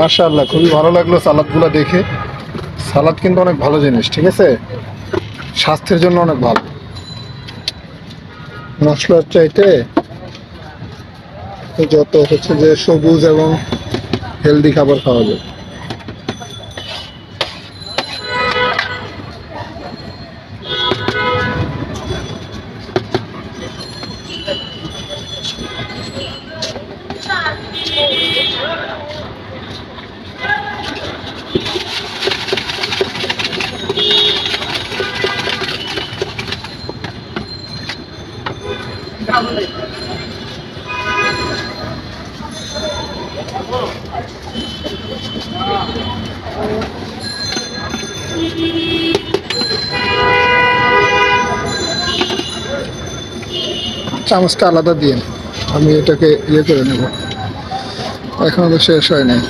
মাশাআল্লাহ, খুবই ভালো লাগলো সালাদগুলো দেখে। সালাদ কিন্তু অনেক ভালো জিনিস, ঠিক আছে, স্বাস্থ্যের জন্য অনেক ভালো। মশলার চাইতে যত হচ্ছে যে সবুজ এবং হেলদি খাবার খাওয়া যায়। চামচটা আলাদা দিয়ে, আমি এটাকে ইয়ে করে নেব, এখনো তো শেষ হয় নাই।